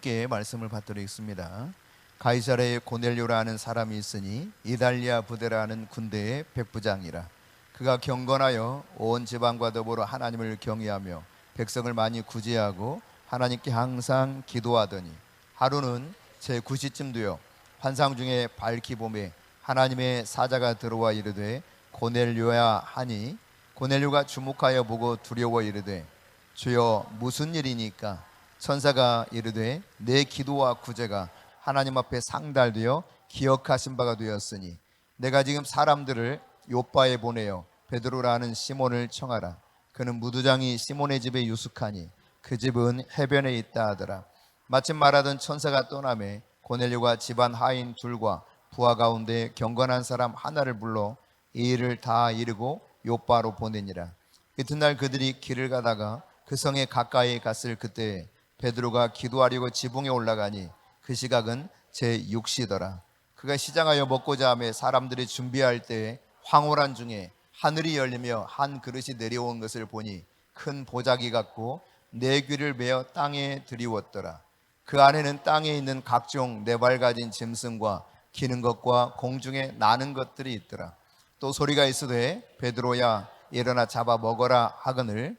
함께 말씀을 받드리겠습니다. 가이사랴에 고넬료라는 사람이 있으니 이달리아 부대라는 군대의 백부장이라. 그가 경건하여 온 지방과 더불어 하나님을 경외하며 백성을 많이 구제하고 하나님께 항상 기도하더니, 하루는 제9시쯤 되어 환상 중에 밝히 보매 하나님의 사자가 들어와 이르되 고넬료야 하니, 고넬료가 주목하여 보고 두려워 이르되 주여 무슨 일이니까? 천사가 이르되 내 기도와 구제가 하나님 앞에 상달되어 기억하신 바가 되었으니 내가 지금 사람들을 요빠에 보내어 베드로라는 시몬을 청하라. 그는 무두장이 시몬의 집에 유숙하니 그 집은 해변에 있다 하더라. 마침 말하던 천사가 떠나매 고넬료가 집안 하인 둘과 부하 가운데 경건한 사람 하나를 불러 이 일을 다 이르고 요빠로 보내니라. 이튿날 그들이 길을 가다가 그 성에 가까이 갔을 그때 베드로가 기도하려고 지붕에 올라가니 그 시각은 제6시더라. 그가 시장하여 먹고자 하며 사람들이 준비할 때에 황홀한 중에 하늘이 열리며 한 그릇이 내려온 것을 보니 큰 보자기 같고 네 귀를 메어 땅에 들이웠더라. 그 안에는 땅에 있는 각종 네 발 가진 짐승과 기는 것과 공중에 나는 것들이 있더라. 또 소리가 있으되 베드로야 일어나 잡아 먹어라 하거늘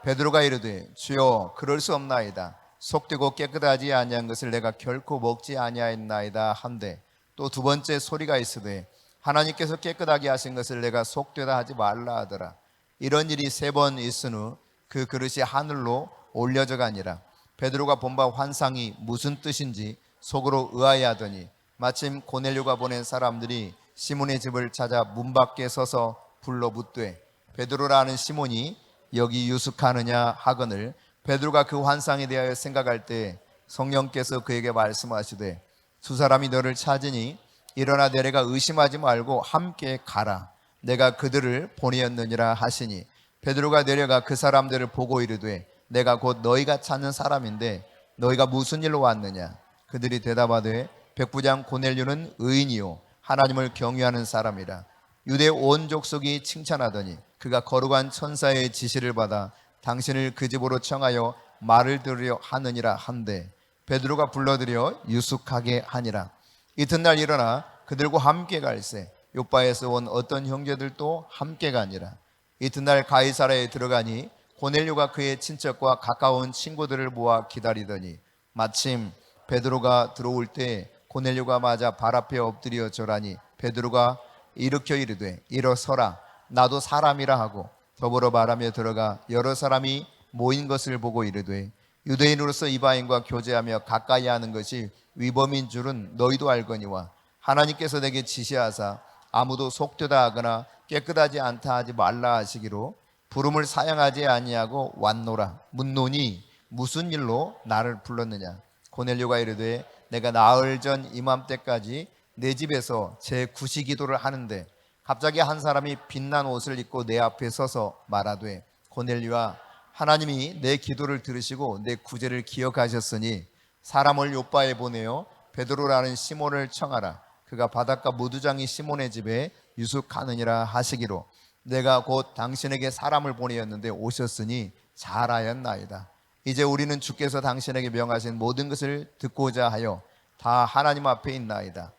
베드로가 이르되 주여 그럴 수 없나이다. 속되고 깨끗하지 아니한 것을 내가 결코 먹지 아니하였나이다 한데, 또 두 번째 소리가 있으되 하나님께서 깨끗하게 하신 것을 내가 속되다 하지 말라 하더라. 이런 일이 3번 있은 후 그 그릇이 하늘로 올려져 가니라. 베드로가 본 바 환상이 무슨 뜻인지 속으로 의아해하더니 마침 고넬료가 보낸 사람들이 시몬의 집을 찾아 문 밖에 서서 불러 묻되 베드로라는 시몬이 여기 유숙하느냐 하거늘, 베드로가 그 환상에 대하여 생각할 때 성령께서 그에게 말씀하시되 두 사람이 너를 찾으니 일어나 내가 의심하지 말고 함께 가라. 내가 그들을 보내었느니라 하시니 베드로가 내려가 그 사람들을 보고 이르되 내가 곧 너희가 찾는 사람인데 너희가 무슨 일로 왔느냐? 그들이 대답하되 백부장 고넬료는 의인이요 하나님을 경외하는 사람이라. 유대 온 족속이 칭찬하더니 그가 거룩한 천사의 지시를 받아 당신을 그 집으로 청하여 말을 들으려 하느니라 한데 베드로가 불러들여 유숙하게 하니라. 이튿날 일어나 그들과 함께 갈새 요빠에서 온 어떤 형제들도 함께 가니라. 이튿날 가이사랴에 들어가니 고넬료가 그의 친척과 가까운 친구들을 모아 기다리더니 마침 베드로가 들어올 때 고넬료가 맞아 발 앞에 엎드려 절하니 베드로가 일으켜 이르되 일어서라. 나도 사람이라 하고 더불어 말하며 들어가 여러 사람이 모인 것을 보고 이르되 유대인으로서 이방인과 교제하며 가까이 하는 것이 위법인 줄은 너희도 알거니와 하나님께서 내게 지시하사 아무도 속되다 하거나 깨끗하지 않다 하지 말라 하시기로 부름을 사양하지 아니하고 왔노라. 묻노니 무슨 일로 나를 불렀느냐? 고넬료가 이르되 내가 나흘 전 이맘때까지 내 집에서 제9시 기도를 하는데 갑자기 한 사람이 빛난 옷을 입고 내 앞에 서서 말하되 고넬료야 하나님이 내 기도를 들으시고 내 구제를 기억하셨으니 사람을 요빠에 보내어 베드로라는 시몬을 청하라. 그가 바닷가 무두장이 시몬의 집에 유숙하느니라 하시기로 내가 곧 당신에게 사람을 보내었는데 오셨으니 잘하였나이다. 이제 우리는 주께서 당신에게 명하신 모든 것을 듣고자 하여 다 하나님 앞에 있나이다.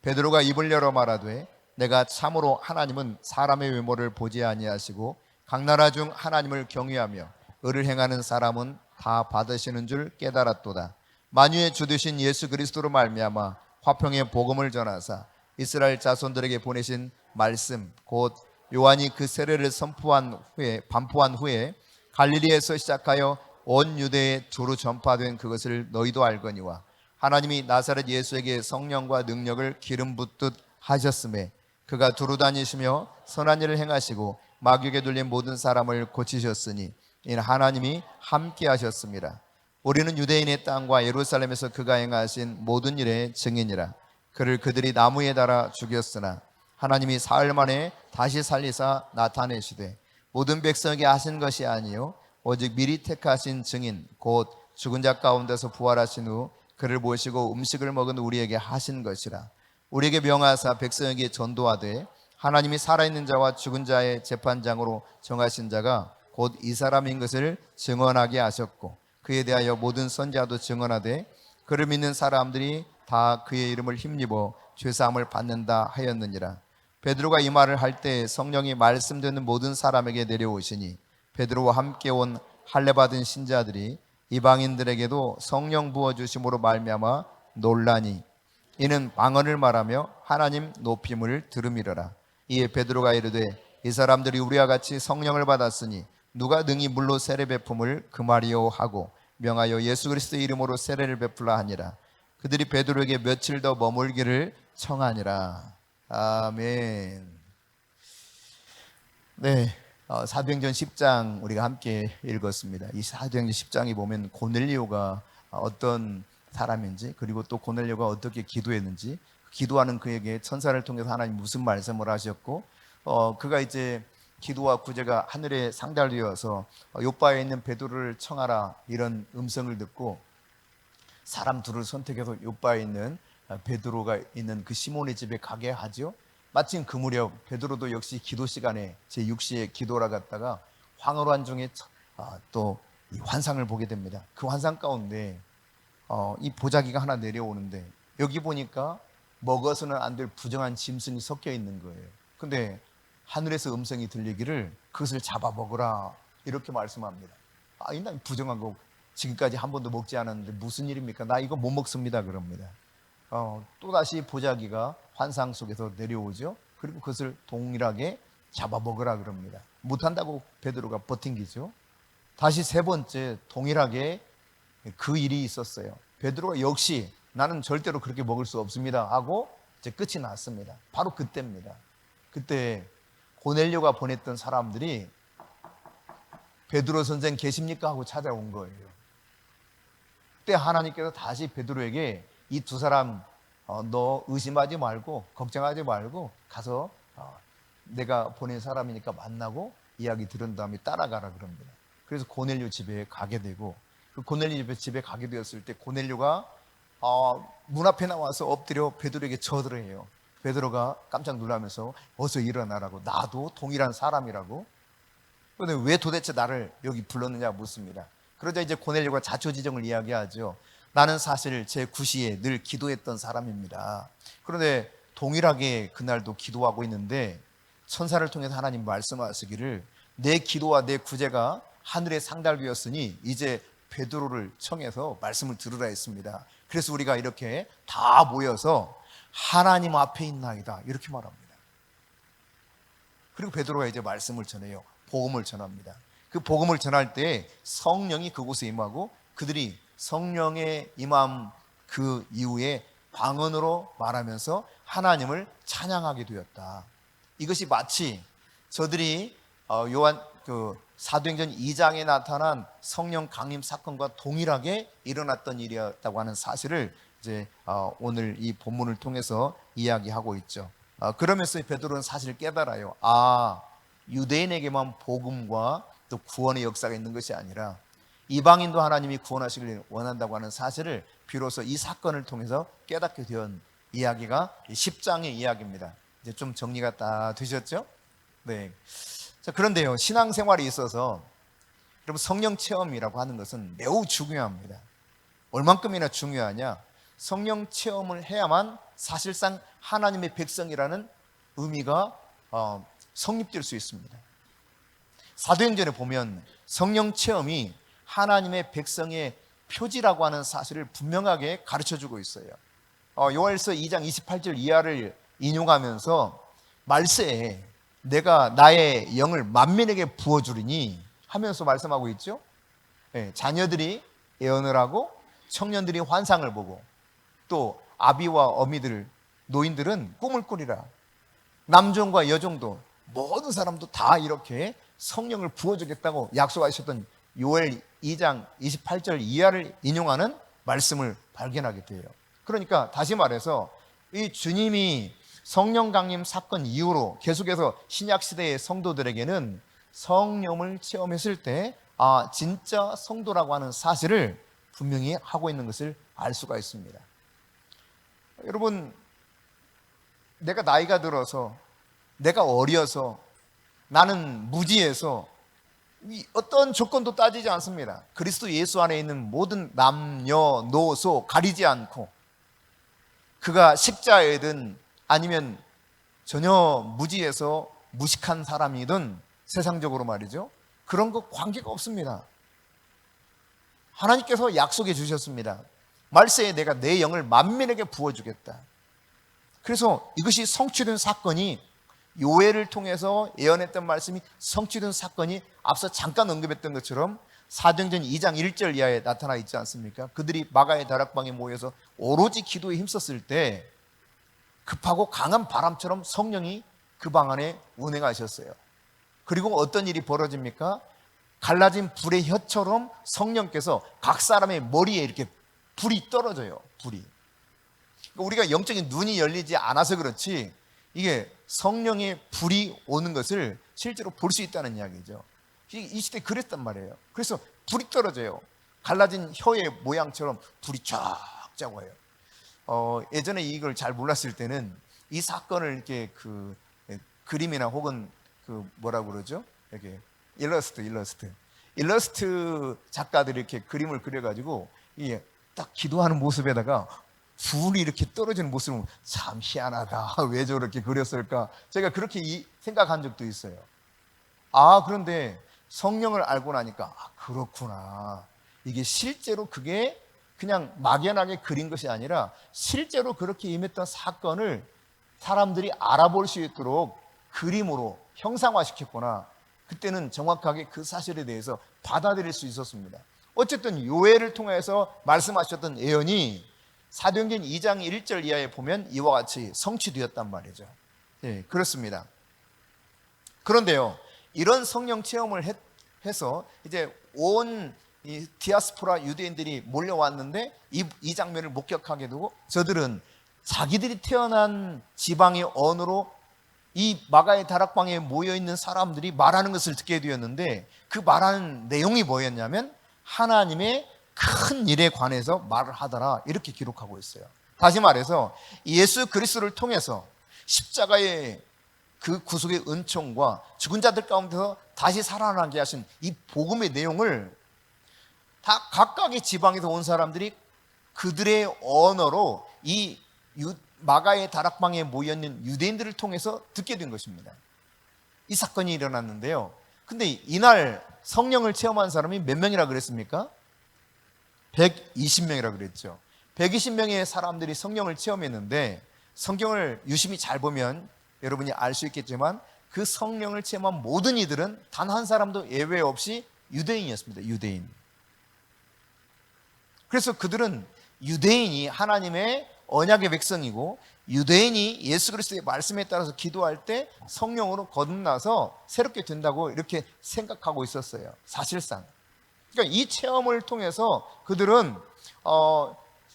베드로가 입을 열어 말하되 내가 참으로 하나님은 사람의 외모를 보지 아니하시고 각 나라 중 하나님을 경외하며 의를 행하는 사람은 다 받으시는 줄 깨달았도다. 만유의 주 되신 예수 그리스도로 말미암아 화평의 복음을 전하사 이스라엘 자손들에게 보내신 말씀 곧 요한이 그 세례를 반포한 후에 갈릴리에서 시작하여 온 유대에 두루 전파된 그것을 너희도 알거니와 하나님이 나사렛 예수에게 성령과 능력을 기름 붓듯 하셨음에 그가 두루 다니시며 선한 일을 행하시고 마귀에게 눌린 모든 사람을 고치셨으니 이는 하나님이 함께 하셨습니다. 우리는 유대인의 땅과 예루살렘에서 그가 행하신 모든 일의 증인이라. 그를 그들이 나무에 달아 죽였으나 하나님이 사흘 만에 다시 살리사 나타내시되 모든 백성에게 하신 것이 아니요 오직 미리 택하신 증인 곧 죽은 자 가운데서 부활하신 후 그를 모시고 음식을 먹은 우리에게 하신 것이라. 우리에게 명하사 백성에게 전도하되 하나님이 살아있는 자와 죽은 자의 재판장으로 정하신 자가 곧 이 사람인 것을 증언하게 하셨고 그에 대하여 모든 선지자도 증언하되 그를 믿는 사람들이 다 그의 이름을 힘입어 죄사함을 받는다 하였느니라. 베드로가 이 말을 할 때 성령이 말씀 듣는 모든 사람에게 내려오시니 베드로와 함께 온 할례 받은 신자들이 이방인들에게도 성령 부어 주심으로 말미암아 놀라니 이는 방언을 말하며 하나님 높임을 들음이러라. 이에 베드로가 이르되 이 사람들이 우리와 같이 성령을 받았으니 누가 능히 물로 세례 베품을 금하리요 하고 명하여 예수 그리스도의 이름으로 세례를 베풀라 하니라. 그들이 베드로에게 며칠 더 머물기를 청하니라. 아멘. 네, 사도행전 10장 우리가 함께 읽었습니다. 이 사도행전 10장에 보면 고넬료가 어떤 사람인지, 그리고 또 고넬료가 어떻게 기도했는지, 기도하는 그에게 천사를 통해서 하나님 무슨 말씀을 하셨고, 그가 이제 기도와 구제가 하늘에 상달되어서 요바에 있는 베드로를 청하라 이런 음성을 듣고 사람 둘을 선택해서 요바에 있는 베드로가 있는 그 시몬의 집에 가게 하죠. 마침 그 무렵 베드로도 역시 기도 시간에 제6시에 기도라 갔다가 황홀한 중에 또 이 환상을 보게 됩니다. 그 환상 가운데 이 보자기가 하나 내려오는데 여기 보니까 먹어서는 안 될 부정한 짐승이 섞여 있는 거예요. 근데 하늘에서 음성이 들리기를 그것을 잡아 먹으라 이렇게 말씀합니다. 이 난 부정한 거 지금까지 한 번도 먹지 않았는데 무슨 일입니까? 나 이거 못 먹습니다 그럽니다. 또다시 보자기가 환상 속에서 내려오죠. 그리고 그것을 동일하게 잡아 먹으라 그럽니다. 못한다고 베드로가 버틴기죠. 다시 세 번째 동일하게 그 일이 있었어요. 베드로가 역시 나는 절대로 그렇게 먹을 수 없습니다 하고 이제 끝이 났습니다. 바로 그때입니다. 그때 고넬료가 보냈던 사람들이 베드로 선생 계십니까 하고 찾아온 거예요. 그때 하나님께서 다시 베드로에게 이 두 사람 너 의심하지 말고 걱정하지 말고 가서 내가 보낸 사람이니까 만나고 이야기 들은 다음에 따라가라 그럽니다. 그래서 고넬료 집에 가게 되고, 그 고넬료 집에 가게 되었을 때 고넬료가 문 앞에 나와서 엎드려 베드로에게 저드려요. 베드로가 깜짝 놀라면서 어서 일어나라고, 나도 동일한 사람이라고. 그런데 왜 도대체 나를 여기 불렀느냐 묻습니다. 그러자 이제 고넬료가 자초지종을 이야기하죠. 나는 사실 제 구시에 늘 기도했던 사람입니다. 그런데 동일하게 그날도 기도하고 있는데 천사를 통해서 하나님 말씀하시기를 내 기도와 내 구제가 하늘에 상달되었으니 이제 베드로를 청해서 말씀을 들으라 했습니다. 그래서 우리가 이렇게 다 모여서 하나님 앞에 있나이다 이렇게 말합니다. 그리고 베드로가 이제 말씀을 전해요. 복음을 전합니다. 그 복음을 전할 때 성령이 그곳에 임하고 그들이 성령의 임함 그 이후에 방언으로 말하면서 하나님을 찬양하게 되었다. 이것이 마치 저들이 요한 사도행전 2장에 나타난 성령 강림 사건과 동일하게 일어났던 일이었다고 하는 사실을 이제 오늘 이 본문을 통해서 이야기하고 있죠. 그러면서 베드로는 사실을 깨달아요. 유대인에게만 복음과 또 구원의 역사가 있는 것이 아니라 이방인도 하나님이 구원하시길 원한다고 하는 사실을 비로소 이 사건을 통해서 깨닫게 된 이야기가 10장의 이야기입니다. 이제 좀 정리가 다 되셨죠? 네. 자, 그런데요, 신앙생활에 있어서 여러분 성령 체험이라고 하는 것은 매우 중요합니다. 얼만큼이나 중요하냐? 성령 체험을 해야만 사실상 하나님의 백성이라는 의미가 성립될 수 있습니다. 사도행전에 보면 성령 체험이 하나님의 백성의 표지라고 하는 사실을 분명하게 가르쳐주고 있어요. 요한일서 2장 28절 이하를 인용하면서 말세에 내가 나의 영을 만민에게 부어주리니 하면서 말씀하고 있죠. 자녀들이 예언을 하고 청년들이 환상을 보고 또 아비와 어미들, 노인들은 꿈을 꾸리라. 남종과 여종도 모든 사람도 다 이렇게 성령을 부어주겠다고 약속하셨던 요엘 2장 28절 이하를 인용하는 말씀을 발견하게 돼요. 그러니까 다시 말해서 이 주님이 성령 강림 사건 이후로 계속해서 신약시대의 성도들에게는 성령을 체험했을 때 진짜 성도라고 하는 사실을 분명히 하고 있는 것을 알 수가 있습니다. 여러분, 내가 나이가 들어서 내가 어려서 나는 무지해서 어떤 조건도 따지지 않습니다. 그리스도 예수 안에 있는 모든 남녀노소 가리지 않고, 그가 식자이든 아니면 전혀 무지해서 무식한 사람이든 세상적으로 말이죠, 그런 거 관계가 없습니다. 하나님께서 약속해 주셨습니다. 말세에 내가 내 영을 만민에게 부어주겠다. 그래서 이것이 성취된 사건이, 요엘을 통해서 예언했던 말씀이 성취된 사건이 앞서 잠깐 언급했던 것처럼 사도행전 2장 1절 이하에 나타나 있지 않습니까? 그들이 마가의 다락방에 모여서 오로지 기도에 힘썼을 때 급하고 강한 바람처럼 성령이 그 방 안에 운행하셨어요. 그리고 어떤 일이 벌어집니까? 갈라진 불의 혀처럼 성령께서 각 사람의 머리에 이렇게 불이 떨어져요. 불이. 우리가 영적인 눈이 열리지 않아서 그렇지, 이게 성령의 불이 오는 것을 실제로 볼 수 있다는 이야기죠. 이 시대에 그랬단 말이에요. 그래서 불이 떨어져요. 갈라진 혀의 모양처럼 불이 쫙쫙 와요. 예전에 이걸 잘 몰랐을 때는 이 사건을 이렇게 그림이나 혹은 뭐라고 그러죠? 이렇게 일러스트 작가들이 이렇게 그림을 그려가지고 이게 딱 기도하는 모습에다가 불이 이렇게 떨어지는 모습을 보면 참 희한하다. 왜 저렇게 그렸을까? 제가 그렇게 생각한 적도 있어요. 그런데 성령을 알고 나니까 그렇구나. 이게 실제로 그게 그냥 막연하게 그린 것이 아니라 실제로 그렇게 임했던 사건을 사람들이 알아볼 수 있도록 그림으로 형상화시켰구나. 그때는 정확하게 그 사실에 대해서 받아들일 수 있었습니다. 어쨌든 요엘을 통해서 말씀하셨던 예언이 사도행전 2장 1절 이하에 보면 이와 같이 성취되었단 말이죠. 예, 그렇습니다. 그런데요, 이런 성령 체험을 해서 이제 온 디아스포라 유대인들이 몰려왔는데 이 장면을 목격하게 되고, 저들은 자기들이 태어난 지방의 언어로 이 마가의 다락방에 모여있는 사람들이 말하는 것을 듣게 되었는데, 그 말하는 내용이 뭐였냐면 하나님의 큰 일에 관해서 말을 하더라, 이렇게 기록하고 있어요. 다시 말해서 예수 그리스도를 통해서 십자가의 그 구속의 은총과 죽은 자들 가운데서 다시 살아나게 하신 이 복음의 내용을 다 각각의 지방에서 온 사람들이 그들의 언어로 이 마가의 다락방에 모여있는 유대인들을 통해서 듣게 된 것입니다. 이 사건이 일어났는데요, 근데 이날 성령을 체험한 사람이 몇 명이라 그랬습니까? 120명이라 그랬죠. 120명의 사람들이 성령을 체험했는데, 성경을 유심히 잘 보면 여러분이 알 수 있겠지만 그 성령을 체험한 모든 이들은 단 한 사람도 예외 없이 유대인이었습니다. 유대인. 그래서 그들은 유대인이 하나님의 언약의 백성이고, 유대인이 예수 그리스도의 말씀에 따라서 기도할 때 성령으로 거듭나서 새롭게 된다고 이렇게 생각하고 있었어요. 사실상. 그러니까 이 체험을 통해서 그들은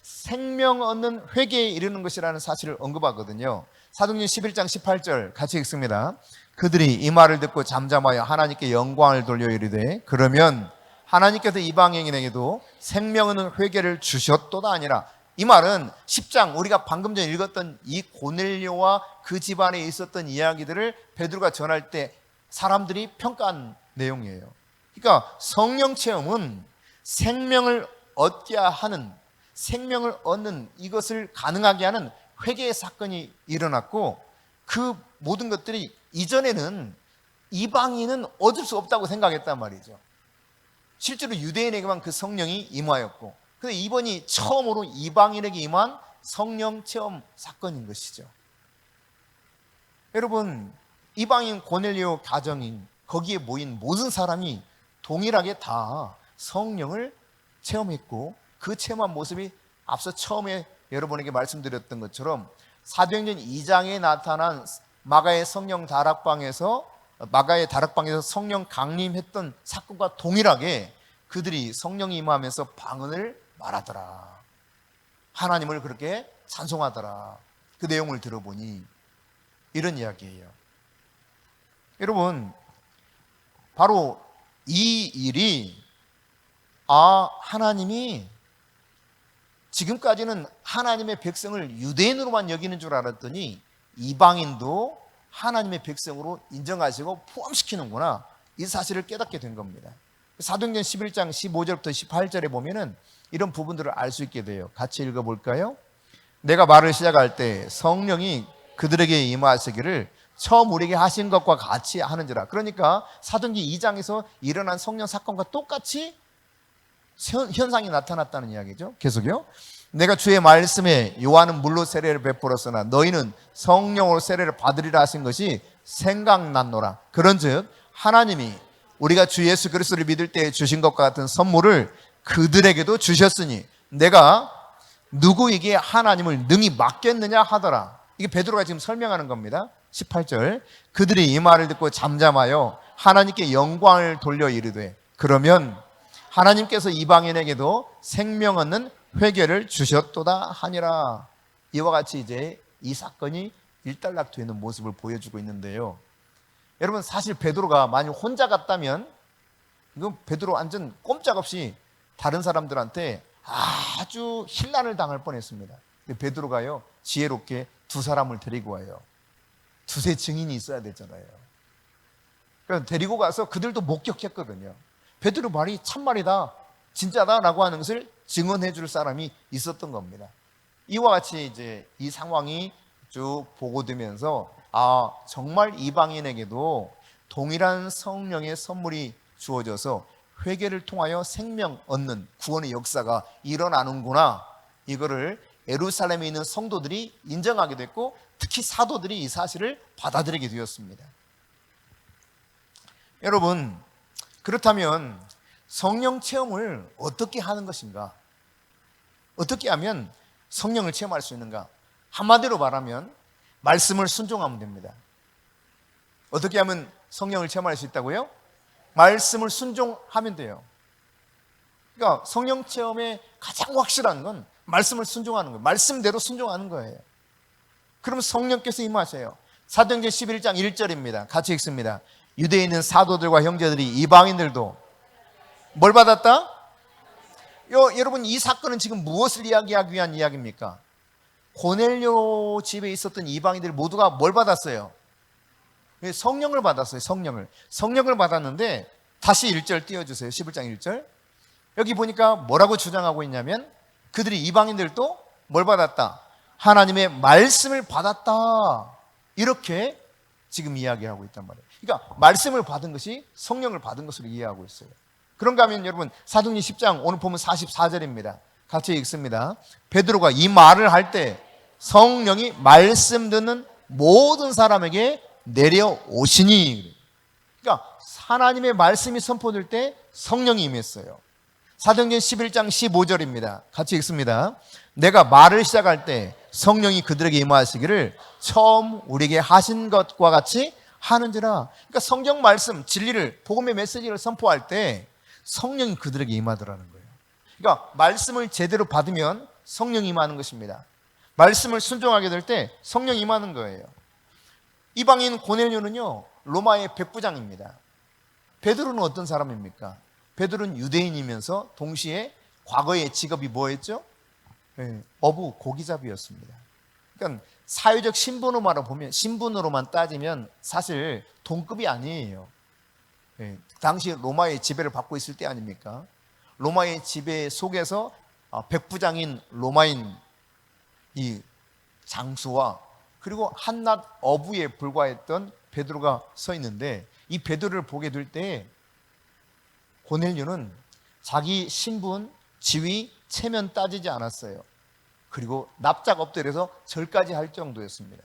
생명 얻는 회개에 이르는 것이라는 사실을 언급하거든요. 사도행전 11장 18절 같이 읽습니다. 그들이 이 말을 듣고 잠잠하여 하나님께 영광을 돌려 이르되, 그러면 하나님께서 이방인에게도 생명 얻는 회개를 주셨도다 아니라. 이 말은 10장 우리가 방금 전에 읽었던 이 고넬료와 그 집안에 있었던 이야기들을 베드로가 전할 때 사람들이 평가한 내용이에요. 그러니까 성령 체험은 생명을 얻게 하는, 생명을 얻는 이것을 가능하게 하는 회개의 사건이 일어났고, 그 모든 것들이 이전에는 이방인은 얻을 수 없다고 생각했단 말이죠. 실제로 유대인에게만 그 성령이 임하였고, 근데 이번이 처음으로 이방인에게 임한 성령 체험 사건인 것이죠. 여러분, 이방인 고넬료 가정인 거기에 모인 모든 사람이 동일하게 다 성령을 체험했고, 그 체험한 모습이 앞서 처음에 여러분에게 말씀드렸던 것처럼 사도행전 2장에 나타난 마가의 다락방에서 성령 강림했던 사건과 동일하게 그들이 성령이 임하면서 방언을 말하더라, 하나님을 그렇게 찬송하더라. 그 내용을 들어보니 이런 이야기예요. 여러분, 바로 이 일이 하나님이 지금까지는 하나님의 백성을 유대인으로만 여기는 줄 알았더니 이방인도 하나님의 백성으로 인정하시고 포함시키는구나, 이 사실을 깨닫게 된 겁니다. 사도행전 11장 15절부터 18절에 보면은 이런 부분들을 알 수 있게 돼요. 같이 읽어볼까요? 내가 말을 시작할 때 성령이 그들에게 임하시기를 처음 우리에게 하신 것과 같이 하는지라. 그러니까 사도행전 2장에서 일어난 성령 사건과 똑같이 현상이 나타났다는 이야기죠. 계속요. 내가 주의 말씀에 요한은 물로 세례를 베풀었으나 너희는 성령으로 세례를 받으리라 하신 것이 생각났노라. 그런즉 하나님이 우리가 주 예수 그리스도를 믿을 때 주신 것과 같은 선물을 그들에게도 주셨으니 내가 누구에게 하나님을 능히 맡겼느냐 하더라. 이게 베드로가 지금 설명하는 겁니다. 18절. 그들이 이 말을 듣고 잠잠하여 하나님께 영광을 돌려 이르되 그러면 하나님께서 이방인에게도 생명 얻는 회개를 주셨도다 하니라. 이와 같이 이제 이 사건이 일단락되는 모습을 보여주고 있는데요. 여러분 사실 베드로가 만약 혼자 갔다면 이건 베드로 완전 꼼짝없이 다른 사람들한테 아주 혼란을 당할 뻔했습니다. 베드로가요 지혜롭게 두 사람을 데리고 와요. 두세 증인이 있어야 되잖아요. 그러니까 데리고 가서 그들도 목격했거든요. 베드로 말이 참말이다, 진짜다라고 하는 것을 증언해 줄 사람이 있었던 겁니다. 이와 같이 이제 이 상황이 쭉 보고되면서 정말 이방인에게도 동일한 성령의 선물이 주어져서 회개를 통하여 생명 얻는 구원의 역사가 일어나는구나. 이거를 예루살렘에 있는 성도들이 인정하게 됐고 특히 사도들이 이 사실을 받아들이게 되었습니다. 여러분, 그렇다면 성령 체험을 어떻게 하는 것인가? 어떻게 하면 성령을 체험할 수 있는가? 한마디로 말하면 말씀을 순종하면 됩니다. 어떻게 하면 성령을 체험할 수 있다고요? 말씀을 순종하면 돼요. 그러니까 성령 체험의 가장 확실한 건 말씀을 순종하는 거예요. 말씀대로 순종하는 거예요. 그럼 성령께서 임하세요. 사도행전 11장 1절입니다. 같이 읽습니다. 유대에 있는 사도들과 형제들이 이방인들도 뭘 받았다? 여러분 이 사건은 지금 무엇을 이야기하기 위한 이야기입니까? 고넬료 집에 있었던 이방인들 모두가 뭘 받았어요? 성령을 받았어요. 성령을 받았는데 다시 1절 띄워주세요. 11장 1절. 여기 보니까 뭐라고 주장하고 있냐면 그들이 이방인들도 뭘 받았다? 하나님의 말씀을 받았다. 이렇게 지금 이야기하고 있단 말이에요. 그러니까 말씀을 받은 것이 성령을 받은 것으로 이해하고 있어요. 그런가 하면 여러분 사도행전 10장 오늘 보면 44절입니다. 같이 읽습니다. 베드로가 이 말을 할 때 성령이 말씀 듣는 모든 사람에게 내려오시니. 그러니까 하나님의 말씀이 선포될 때 성령이 임했어요. 사도행전 11장 15절입니다. 같이 읽습니다. 내가 말을 시작할 때 성령이 그들에게 임하시기를 처음 우리에게 하신 것과 같이 하는지라. 그러니까 성경 말씀, 진리를, 복음의 메시지를 선포할 때 성령이 그들에게 임하더라는 거예요. 그러니까 말씀을 제대로 받으면 성령이 임하는 것입니다. 말씀을 순종하게 될 때 성령이 임하는 거예요. 이방인 고넬료는요 로마의 백부장입니다. 베드로는 어떤 사람입니까? 베드로는 유대인이면서 동시에 과거의 직업이 뭐였죠? 어부 고기잡이였습니다. 그러니까 사회적 신분으로만 따지면 사실 동급이 아니에요. 당시 로마의 지배를 받고 있을 때 아닙니까? 로마의 지배 속에서 백부장인 로마인 이 장수와 그리고 한낱 어부에 불과했던 베드로가 서 있는데 이 베드로를 보게 될 때 고넬료는 자기 신분, 지위, 체면 따지지 않았어요. 그리고 납작 엎드려서 절까지 할 정도였습니다.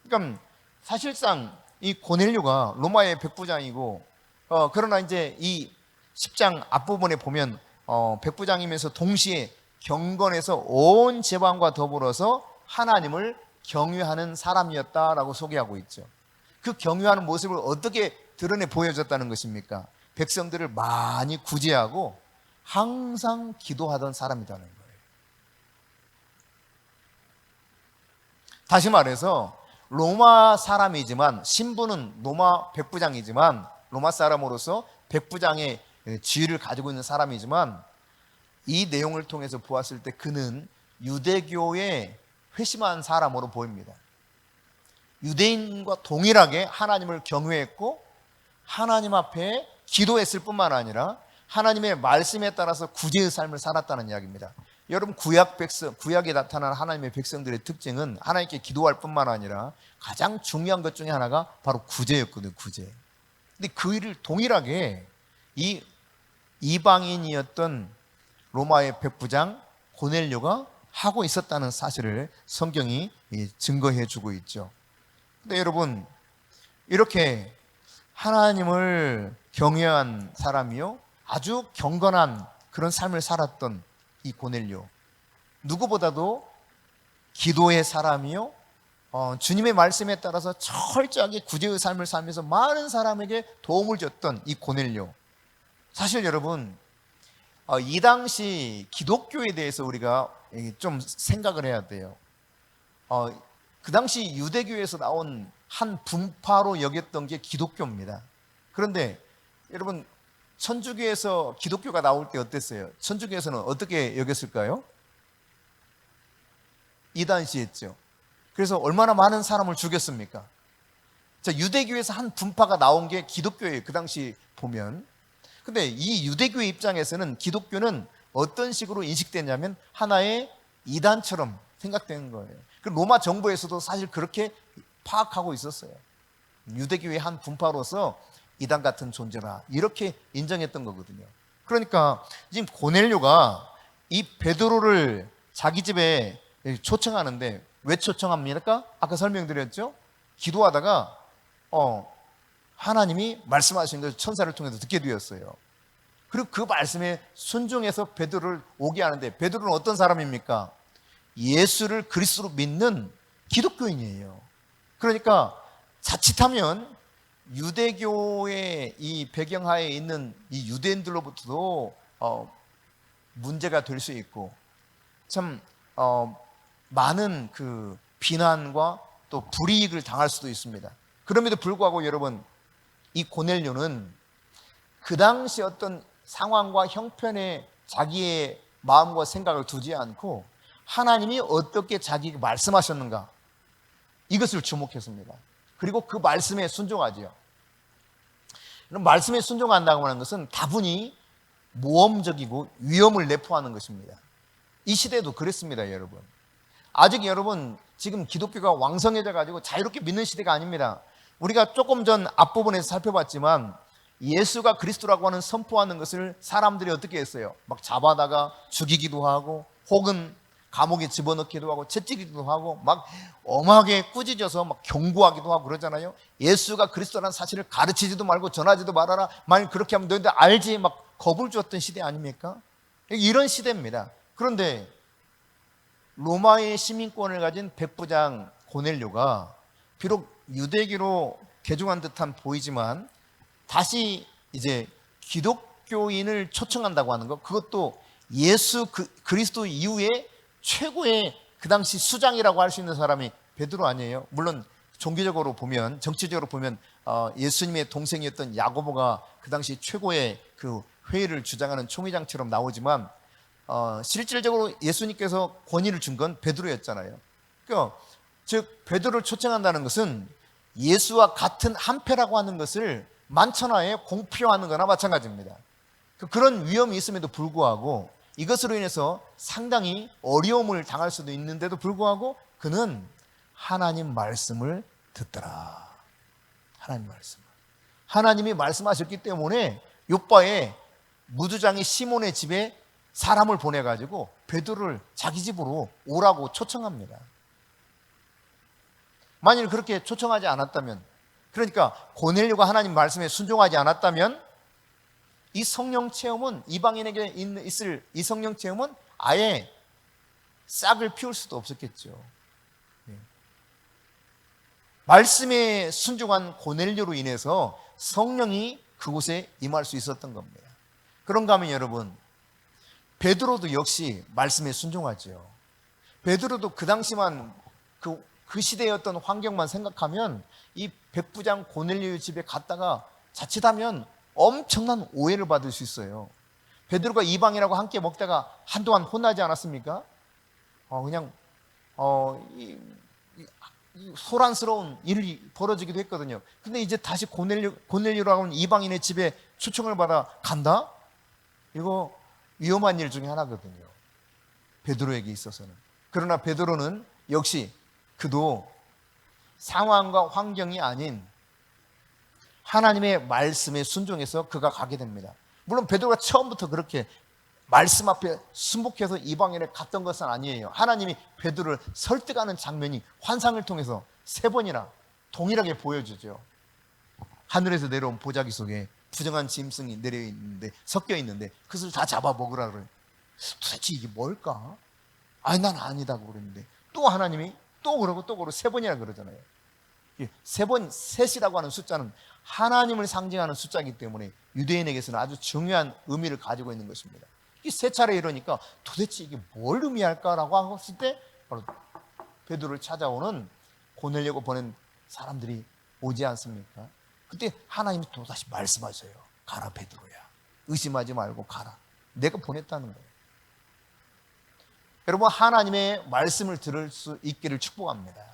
그러니까 사실상 이 고넬료가 로마의 백부장이고 그러나 이제 이 10장 앞부분에 보면 백부장이면서 동시에 경건에서 온 제방과 더불어서 하나님을 경외하는 사람이었다라고 소개하고 있죠. 그 경외하는 모습을 어떻게 드러내 보여줬다는 것입니까? 백성들을 많이 구제하고 항상 기도하던 사람이라는 거예요. 다시 말해서 로마 사람이지만 신분은 로마 백부장이지만 로마 사람으로서 백부장의 지위를 가지고 있는 사람이지만 이 내용을 통해서 보았을 때 그는 유대교의 회심한 사람으로 보입니다. 유대인과 동일하게 하나님을 경외했고 하나님 앞에 기도했을 뿐만 아니라 하나님의 말씀에 따라서 구제의 삶을 살았다는 이야기입니다. 여러분, 구약에 나타난 하나님의 백성들의 특징은 하나님께 기도할 뿐만 아니라 가장 중요한 것 중에 하나가 바로 구제였거든요. 구제. 근데 그 일을 동일하게 이 이방인이었던 로마의 백부장 고넬료가 하고 있었다는 사실을 성경이 증거해 주고 있죠. 근데 여러분, 이렇게 하나님을 경외한 사람이요, 아주 경건한 그런 삶을 살았던 이 고넬료, 누구보다도 기도의 사람이요, 주님의 말씀에 따라서 철저하게 구제의 삶을 살면서 많은 사람에게 도움을 줬던 이 고넬료. 사실 여러분, 이 당시 기독교에 대해서 우리가 좀 생각을 해야 돼요. 그 당시 유대교에서 나온 한 분파로 여겼던 게 기독교입니다. 그런데 여러분, 천주교에서 기독교가 나올 때 어땠어요? 천주교에서는 어떻게 여겼을까요? 이단시했죠. 그래서 얼마나 많은 사람을 죽였습니까? 자, 유대교에서 한 분파가 나온 게 기독교예요. 그 당시 보면. 근데 이 유대교의 입장에서는 기독교는 어떤 식으로 인식됐냐면 하나의 이단처럼 생각되는 거예요. 그 로마 정부에서도 사실 그렇게 파악하고 있었어요. 유대교의 한 분파로서 이단 같은 존재라 이렇게 인정했던 거거든요. 그러니까 지금 고넬료가 이 베드로를 자기 집에 초청하는데 왜 초청합니까? 아까 설명드렸죠? 기도하다가 하나님이 말씀하신 것을 천사를 통해서 듣게 되었어요. 그리고 그 말씀에 순종해서 베드로를 오게 하는데, 베드로는 어떤 사람입니까? 예수를 그리스도로 믿는 기독교인이에요. 그러니까 자칫하면 유대교의 이 배경하에 있는 이 유대인들로부터도 문제가 될 수 있고, 참 많은 그 비난과 또 불이익을 당할 수도 있습니다. 그럼에도 불구하고 여러분, 이 고넬료는 그 당시 어떤 상황과 형편에 자기의 마음과 생각을 두지 않고 하나님이 어떻게 자기에게 말씀하셨는가, 이것을 주목했습니다. 그리고 그 말씀에 순종하지요. 말씀에 순종한다고 하는 것은 다분히 모험적이고 위험을 내포하는 것입니다. 이 시대도 그랬습니다, 여러분. 아직 여러분, 지금 기독교가 왕성해져 가지고 자유롭게 믿는 시대가 아닙니다. 우리가 조금 전 앞부분에서 살펴봤지만 예수가 그리스도라고 하는 선포하는 것을 사람들이 어떻게 했어요? 막 잡아다가 죽이기도 하고, 혹은 감옥에 집어넣기도 하고, 채찍이기도 하고, 막 엄하게 꾸짖어서 막 경고하기도 하고 그러잖아요. 예수가 그리스도라는 사실을 가르치지도 말고 전하지도 말아라. 만약 그렇게 하면 너희들 알지? 막 겁을 주었던 시대 아닙니까? 이런 시대입니다. 그런데 로마의 시민권을 가진 백부장 고넬료가 비록 유대교로 개종한 듯한 보이지만 다시 이제 기독교인을 초청한다고 하는 것, 그것도 예수 그리스도 이후에 최고의 그 당시 수장이라고 할 수 있는 사람이 베드로 아니에요? 물론 종교적으로 보면, 정치적으로 보면 예수님의 동생이었던 야고보가 그 당시 최고의 그 회의를 주장하는 총회장처럼 나오지만 실질적으로 예수님께서 권위를 준 건 베드로였잖아요. 그러니까 즉 베드로를 초청한다는 것은 예수와 같은 한패라고 하는 것을 만천하에 공표하는 거나 마찬가지입니다. 그런 위험이 있음에도 불구하고 이것으로 인해서 상당히 어려움을 당할 수도 있는데도 불구하고 그는 하나님 말씀을 듣더라. 하나님 말씀. 하나님이 말씀하셨기 때문에 요바의 무두장이 시몬의 집에 사람을 보내가지고 베드로를 자기 집으로 오라고 초청합니다. 만일 그렇게 초청하지 않았다면, 그러니까 고넬료가 하나님 말씀에 순종하지 않았다면 이 성령 체험은, 이방인에게 있을 이 성령 체험은 아예 싹을 피울 수도 없었겠죠. 말씀에 순종한 고넬료로 인해서 성령이 그곳에 임할 수 있었던 겁니다. 그런가 하면 여러분, 베드로도 역시 말씀에 순종하죠. 베드로도 그 당시만 그 시대의 어떤 환경만 생각하면 이 백부장 고넬료 집에 갔다가 자칫하면 엄청난 오해를 받을 수 있어요. 베드로가 이방이라고 함께 먹다가 한동안 혼나지 않았습니까? 소란스러운 일이 벌어지기도 했거든요. 근데 이제 다시 고넬료라고 하는 이방인의 집에 초청을 받아 간다? 이거 위험한 일 중에 하나거든요, 베드로에게 있어서는. 그러나 베드로는 역시 그도 상황과 환경이 아닌 하나님의 말씀에 순종해서 그가 가게 됩니다. 물론 베드로가 처음부터 그렇게 말씀 앞에 순복해서 이방인에 갔던 것은 아니에요. 하나님이 베드로를 설득하는 장면이 환상을 통해서 3번이나 동일하게 보여주죠. 하늘에서 내려온 보자기 속에 부정한 짐승이 내려있는데, 섞여 있는데 그것을 다 잡아 먹으라 그래요. 도대체 이게 뭘까? 아니, 난 아니다고 그랬는데 또 하나님이 또 그러고 3번이나 그러잖아요. 3번, 셋이라고 하는 숫자는 하나님을 상징하는 숫자이기 때문에 유대인에게서는 아주 중요한 의미를 가지고 있는 것입니다. 이 3차례 이러니까 도대체 이게 뭘 의미할까라고 했을 때 바로 베드로를 찾아오는 고넬료가 보낸 사람들이 오지 않습니까? 그때 하나님이 또다시 말씀하셔요. 가라 베드로야, 의심하지 말고 가라, 내가 보냈다는 거예요. 여러분, 하나님의 말씀을 들을 수 있기를 축복합니다.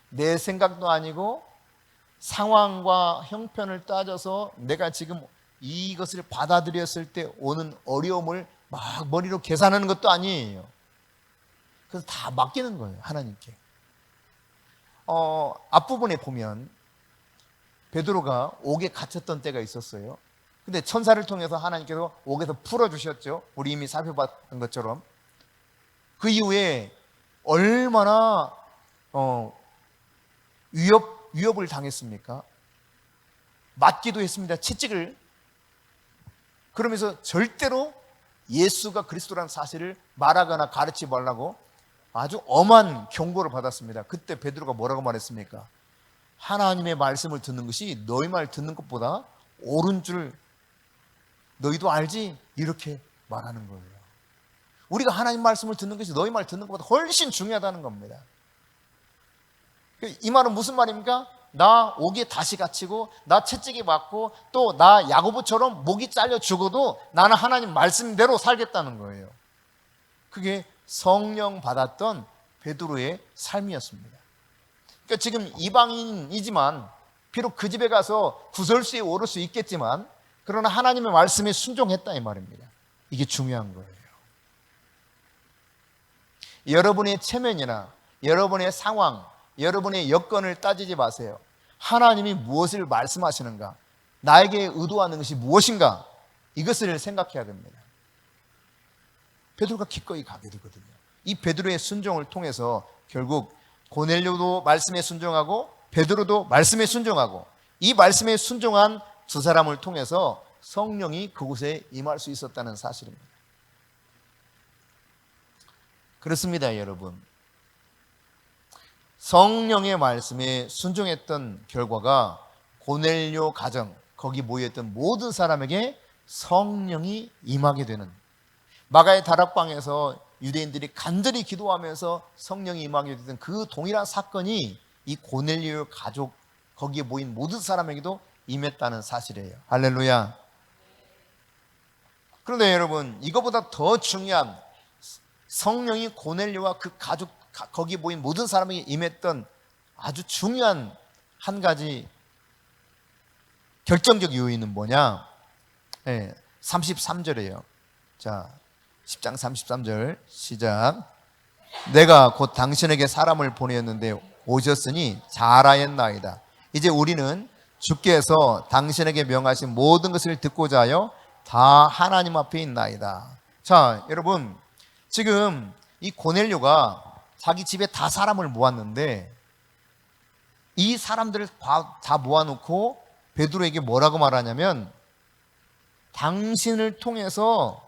내 생각도 아니고 상황과 형편을 따져서 내가 지금 이것을 받아들였을 때 오는 어려움을 막 머리로 계산하는 것도 아니에요. 그래서 다 맡기는 거예요, 하나님께. 앞부분에 보면 베드로가 옥에 갇혔던 때가 있었어요. 근데 천사를 통해서 하나님께서 옥에서 풀어주셨죠. 우리 이미 살펴봤던 것처럼. 그 이후에 얼마나 위협을 당했습니까? 맞기도 했습니다, 채찍을. 그러면서 절대로 예수가 그리스도라는 사실을 말하거나 가르치지 말라고 아주 엄한 경고를 받았습니다. 그때 베드로가 뭐라고 말했습니까? 하나님의 말씀을 듣는 것이 너희 말 듣는 것보다 옳은 줄 너희도 알지? 이렇게 말하는 거예요. 우리가 하나님 말씀을 듣는 것이 너희 말 듣는 것보다 훨씬 중요하다는 겁니다. 이 말은 무슨 말입니까? 나 옥에 다시 갇히고 나 채찍이 맞고 또 나 야고보처럼 목이 잘려 죽어도 나는 하나님 말씀대로 살겠다는 거예요. 그게 성령 받았던 베드로의 삶이었습니다. 그러니까 지금 이방인이지만 비록 그 집에 가서 구설수에 오를 수 있겠지만 그러나 하나님의 말씀에 순종했다 이 말입니다. 이게 중요한 거예요. 여러분의 체면이나 여러분의 상황, 여러분의 여건을 따지지 마세요. 하나님이 무엇을 말씀하시는가, 나에게 의도하는 것이 무엇인가, 이것을 생각해야 됩니다. 베드로가 기꺼이 가게 되거든요. 이 베드로의 순종을 통해서 결국 고넬료도 말씀에 순종하고 베드로도 말씀에 순종하고 이 말씀에 순종한 두 사람을 통해서 성령이 그곳에 임할 수 있었다는 사실입니다. 그렇습니다, 여러분. 성령의 말씀에 순종했던 결과가 고넬료 가정, 거기 모여있던 모든 사람에게 성령이 임하게 되는, 마가의 다락방에서 유대인들이 간절히 기도하면서 성령이 임하게 되던 그 동일한 사건이 이 고넬료 가족, 거기에 모인 모든 사람에게도 임했다는 사실이에요. 할렐루야. 그런데 여러분, 이거보다 더 중요한, 성령이 고넬료와 그 가족, 거기 모인 모든 사람에게 임했던 아주 중요한 한 가지 결정적 요인은 뭐냐? 33절이에요. 자, 10장 33절 시작. 내가 곧 당신에게 사람을 보내었는데 오셨으니 잘하였나이다. 이제 우리는 주께서 당신에게 명하신 모든 것을 듣고자 하여 다 하나님 앞에 있나이다. 자, 여러분, 지금 이 고넬료가 자기 집에 다 사람을 모았는데 이 사람들을 다 모아놓고 베드로에게 뭐라고 말하냐면, 당신을 통해서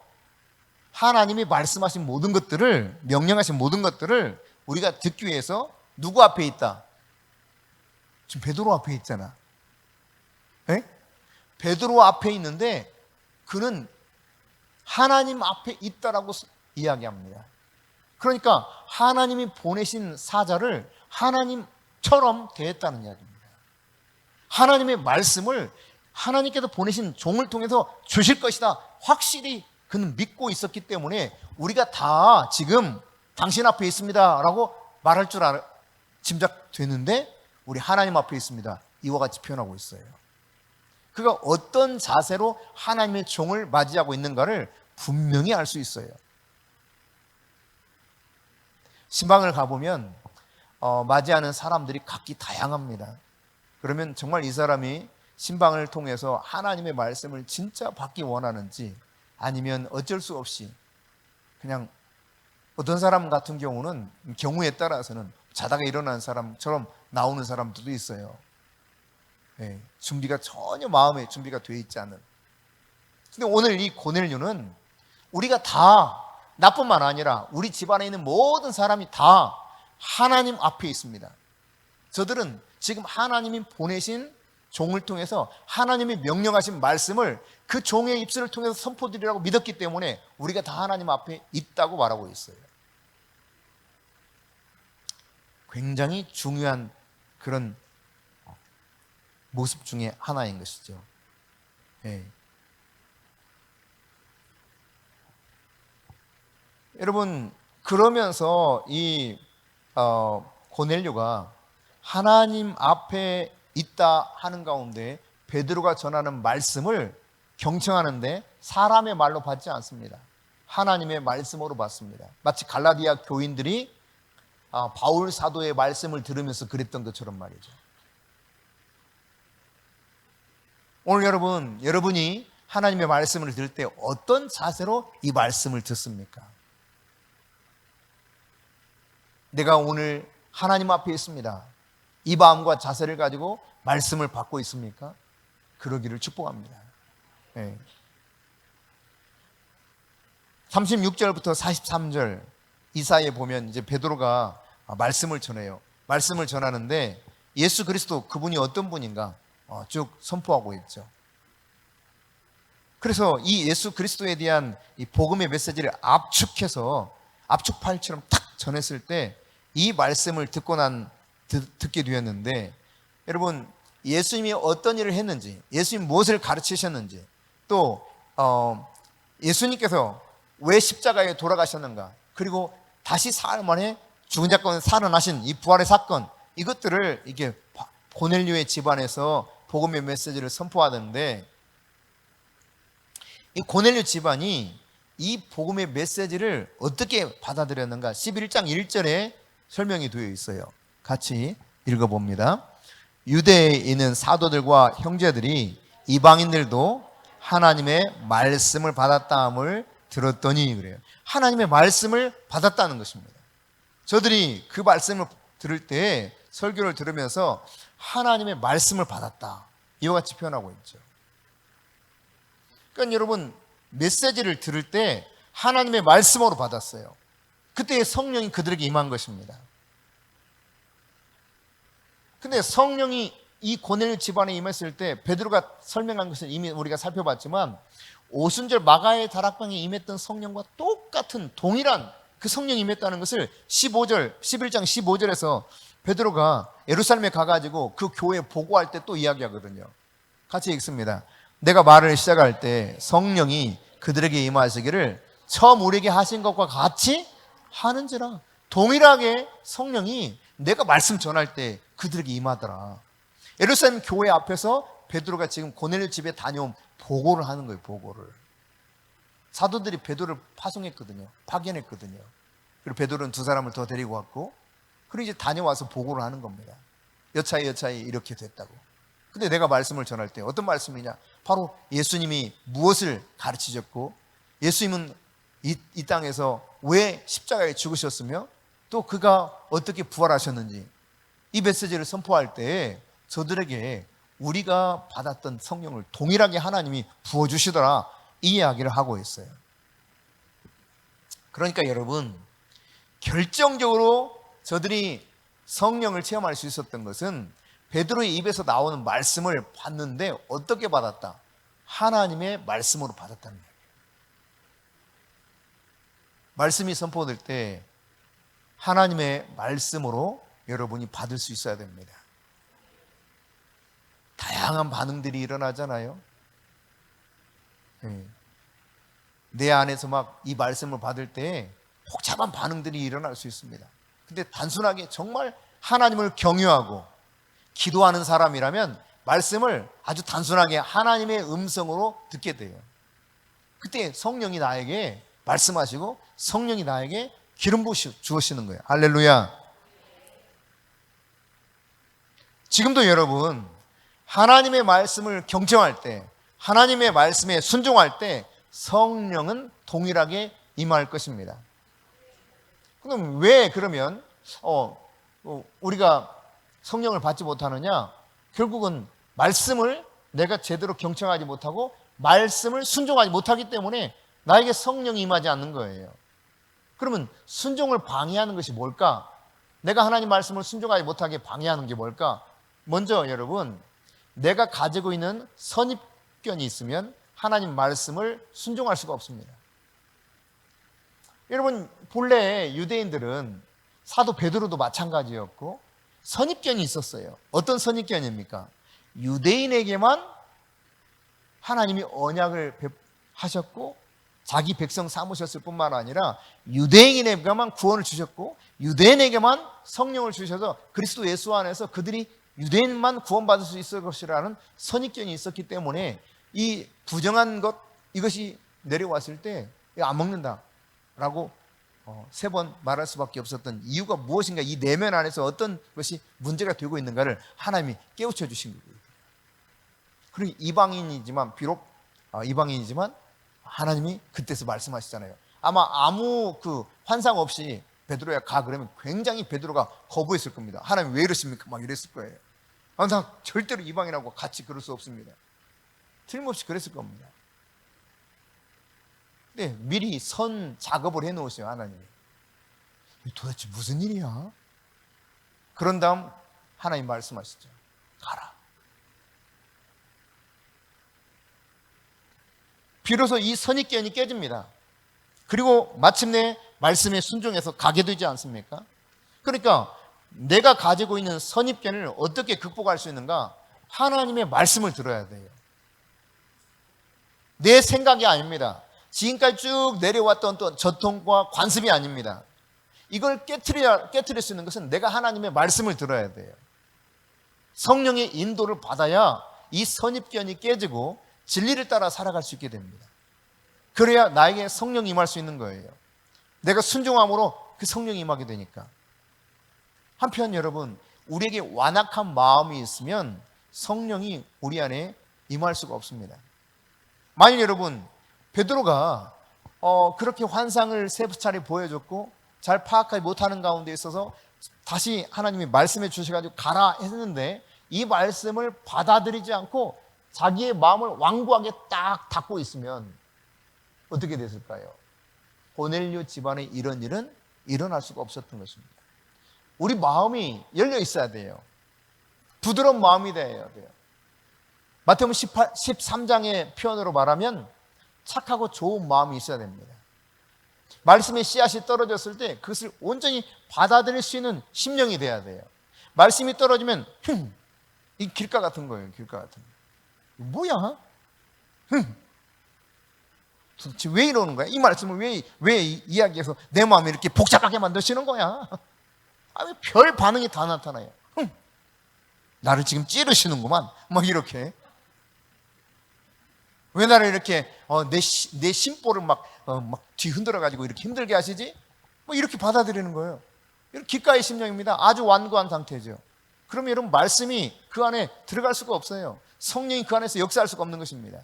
하나님이 말씀하신 모든 것들을, 명령하신 모든 것들을 우리가 듣기 위해서 누구 앞에 있다? 지금 베드로 앞에 있잖아. 에? 베드로 앞에 있는데 그는 하나님 앞에 있다라고 이야기합니다. 그러니까 하나님이 보내신 사자를 하나님처럼 대했다는 이야기입니다. 하나님의 말씀을 하나님께서 보내신 종을 통해서 주실 것이다, 확실히 그는 믿고 있었기 때문에 우리가 다 지금 당신 앞에 있습니다 라고 말할 줄 짐작되는데 우리 하나님 앞에 있습니다. 이와 같이 표현하고 있어요. 그가 어떤 자세로 하나님의 종을 맞이하고 있는가를 분명히 알 수 있어요. 신방을 가보면 맞이하는 사람들이 각기 다양합니다. 그러면 정말 이 사람이 신방을 통해서 하나님의 말씀을 진짜 받기 원하는지, 아니면 어쩔 수 없이 그냥, 어떤 사람 같은 경우는 경우에 따라서는 자다가 일어난 사람처럼 나오는 사람들도 있어요. 준비가 전혀 마음에 준비가 되어 있지 않은. 근데 오늘 이 고넬료는 우리가 다, 나뿐만 아니라 우리 집안에 있는 모든 사람이 다 하나님 앞에 있습니다. 저들은 지금 하나님이 보내신 종을 통해서 하나님이 명령하신 말씀을 그 종의 입술을 통해서 선포드리라고 믿었기 때문에 우리가 다 하나님 앞에 있다고 말하고 있어요. 굉장히 중요한 그런 모습 중에 하나인 것이죠. 여러분, 그러면서 이 고넬료가 하나님 앞에 있다 하는 가운데 베드로가 전하는 말씀을 경청하는데 사람의 말로 받지 않습니다. 하나님의 말씀으로 받습니다. 마치 갈라디아 교인들이 바울 사도의 말씀을 들으면서 그랬던 것처럼 말이죠. 오늘 여러분이 하나님의 말씀을 들을 때 어떤 자세로 이 말씀을 듣습니까? 내가 오늘 하나님 앞에 있습니다. 이 마음과 자세를 가지고 말씀을 받고 있습니까? 그러기를 축복합니다. 36절부터 43절 이 사이에 보면 이제 베드로가 말씀을 전해요. 말씀을 전하는데 예수 그리스도, 그분이 어떤 분인가 쭉 선포하고 있죠. 그래서 이 예수 그리스도에 대한 이 복음의 메시지를 압축해서 압축파일처럼 탁 전했을 때 이 말씀을 듣게 되었는데, 여러분, 예수님이 어떤 일을 했는지, 예수님 무엇을 가르치셨는지, 또 예수님께서 왜 십자가에 돌아가셨는가, 그리고 다시 사흘 만에 죽은 자 가운데 살아나신 이 부활의 사건, 이것들을 이게 고넬료의 집안에서 복음의 메시지를 선포하는데, 이 고넬료 집안이 이 복음의 메시지를 어떻게 받아들였는가 11장 1절에 설명이 되어 있어요. 같이 읽어봅니다. 유대에 있는 사도들과 형제들이 이방인들도 하나님의 말씀을 받았다함을 들었더니, 그래요. 하나님의 말씀을 받았다는 것입니다. 저들이 그 말씀을 들을 때, 설교를 들으면서 하나님의 말씀을 받았다, 이와 같이 표현하고 있죠. 그러니까 여러분, 메시지를 들을 때 하나님의 말씀으로 받았어요. 그때 성령이 그들에게 임한 것입니다. 근데 성령이 이 고넬료 집안에 임했을 때 베드로가 설명한 것을 이미 우리가 살펴봤지만, 오순절 마가의 다락방에 임했던 성령과 똑같은 동일한 그 성령이 임했다는 것을 11장 15절에서 베드로가 예루살렘에 가가지고 그 교회에 보고할 때 또 이야기하거든요. 같이 읽습니다. 내가 말을 시작할 때 성령이 그들에게 임하시기를 처음 우리에게 하신 것과 같이 하는지라. 동일하게 성령이 내가 말씀 전할 때 그들에게 임하더라. 예루살렘 교회 앞에서 베드로가 지금 고넬료 집에 다녀온 보고를 하는 거예요. 보고를. 사도들이 베드로를 파견했거든요. 그리고 베드로는 두 사람을 더 데리고 왔고, 그리고 이제 다녀와서 보고를 하는 겁니다. 여차히 이렇게 됐다고. 근데 내가 말씀을 전할 때 어떤 말씀이냐, 바로 예수님이 무엇을 가르치셨고, 예수님은 이 땅에서 왜 십자가에 죽으셨으며, 또 그가 어떻게 부활하셨는지, 이 메시지를 선포할 때 저들에게 우리가 받았던 성령을 동일하게 하나님이 부어주시더라, 이 이야기를 하고 있어요. 그러니까 여러분, 결정적으로 저들이 성령을 체험할 수 있었던 것은 베드로의 입에서 나오는 말씀을 받는데 어떻게 받았다? 하나님의 말씀으로 받았다는 거예요. 말씀이 선포될 때 하나님의 말씀으로 여러분이 받을 수 있어야 됩니다. 다양한 반응들이 일어나잖아요. 내 안에서 막 이 말씀을 받을 때 복잡한 반응들이 일어날 수 있습니다. 근데 단순하게 정말 하나님을 경유하고 기도하는 사람이라면 말씀을 아주 단순하게 하나님의 음성으로 듣게 돼요. 그때 성령이 나에게 말씀하시고 성령이 나에게 기름 부으시 주시는 거예요. 할렐루야. 지금도 여러분 하나님의 말씀을 경청할 때, 하나님의 말씀에 순종할 때 성령은 동일하게 임할 것입니다. 그럼 왜 그러면 우리가 성령을 받지 못하느냐? 결국은 말씀을 내가 제대로 경청하지 못하고 말씀을 순종하지 못하기 때문에 나에게 성령이 임하지 않는 거예요. 그러면 순종을 방해하는 것이 뭘까? 내가 하나님 말씀을 순종하지 못하게 방해하는 게 뭘까? 먼저 여러분, 내가 가지고 있는 선입견이 있으면 하나님 말씀을 순종할 수가 없습니다. 여러분, 본래 유대인들은 사도 베드로도 마찬가지였고 선입견이 있었어요. 어떤 선입견입니까? 유대인에게만 하나님이 언약을 하셨고 자기 백성 삼으셨을 뿐만 아니라 유대인에게만 구원을 주셨고 유대인에게만 성령을 주셔서 그리스도 예수 안에서 그들이 유대인만 구원받을 수 있을 것이라는 선입견이 있었기 때문에 이 부정한 것, 이것이 내려왔을 때 안 먹는다라고 3번 말할 수밖에 없었던 이유가 무엇인가, 이 내면 안에서 어떤 것이 문제가 되고 있는가를 하나님이 깨우쳐 주신 거예요. 그리고 이방인이지만 비록 이방인이지만 하나님이 그때서 말씀하시잖아요. 아마 아무 환상 없이 베드로야 가 그러면 굉장히 베드로가 거부했을 겁니다. 하나님 왜 이러십니까? 막 이랬을 거예요. 나 절대로 이방인하고 같이 그럴 수 없습니다. 틀림없이 그랬을 겁니다. 근데 미리 선 작업을 해놓으세요. 하나님이. 도대체 무슨 일이야? 그런 다음 하나님 말씀하시죠. 가라. 비로소 이 선입견이 깨집니다. 그리고 마침내 말씀에 순종해서 가게 되지 않습니까? 그러니까 내가 가지고 있는 선입견을 어떻게 극복할 수 있는가? 하나님의 말씀을 들어야 돼요. 내 생각이 아닙니다. 지금까지 쭉 내려왔던 또 전통과 관습이 아닙니다. 이걸 깨트릴 수 있는 것은 내가 하나님의 말씀을 들어야 돼요. 성령의 인도를 받아야 이 선입견이 깨지고 진리를 따라 살아갈 수 있게 됩니다. 그래야 나에게 성령이 임할 수 있는 거예요. 내가 순종함으로 그 성령이 임하게 되니까. 한편 여러분, 우리에게 완악한 마음이 있으면 성령이 우리 안에 임할 수가 없습니다. 만일 여러분, 베드로가 그렇게 환상을 3차례 보여줬고 잘 파악하지 못하는 가운데 있어서 다시 하나님이 말씀해 주셔가지고 가라 했는데 이 말씀을 받아들이지 않고 자기의 마음을 완고하게 딱 닫고 있으면 어떻게 됐을까요? 고넬료 집안에 이런 일은 일어날 수가 없었던 것입니다. 우리 마음이 열려 있어야 돼요. 부드러운 마음이 되어야 돼요. 마태복음 13장의 표현으로 말하면 착하고 좋은 마음이 있어야 됩니다. 말씀의 씨앗이 떨어졌을 때 그것을 온전히 받아들일 수 있는 심령이 돼야 돼요. 말씀이 떨어지면 이 길가 같은 거예요. 길가 같은 거. 뭐야? 도대체 왜 이러는 거야? 이 말씀을 왜 이야기해서 내 마음을 이렇게 복잡하게 만드시는 거야? 왜 별 반응이 다 나타나요? 나를 지금 찌르시는구만. 막 이렇게. 왜 나를 이렇게 내 심보를 막 뒤흔들어 가지고 이렇게 힘들게 하시지? 뭐 이렇게 받아들이는 거예요. 이런 귓가의 심령입니다. 아주 완고한 상태죠. 그러면 여러분 말씀이 그 안에 들어갈 수가 없어요. 성령이 그 안에서 역사할 수가 없는 것입니다.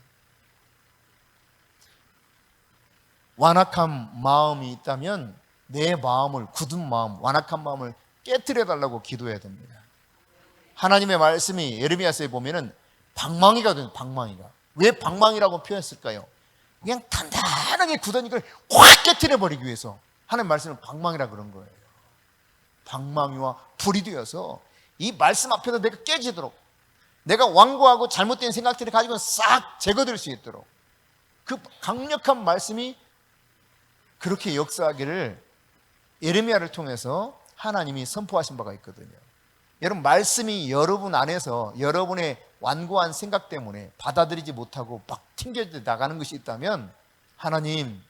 완악한 마음이 있다면 내 마음을, 굳은 마음, 완악한 마음을 깨트려 달라고 기도해야 됩니다. 하나님의 말씀이 예레미야서에 보면은 방망이거든요. 방망이가. 왜 방망이라고 표현했을까요? 그냥 단단하게 굳은 이걸 확 깨트려 버리기 위해서 하나님 말씀을 방망이라 그런 거예요. 방망이와 불이 되어서 이 말씀 앞에서 내가 깨지도록, 내가 완고하고 잘못된 생각들을 가지고 싹 제거될 수 있도록 그 강력한 말씀이 그렇게 역사하기를 예레미야를 통해서 하나님이 선포하신 바가 있거든요. 여러분 말씀이 여러분 안에서 여러분의 완고한 생각 때문에 받아들이지 못하고 막 튕겨져 나가는 것이 있다면 하나님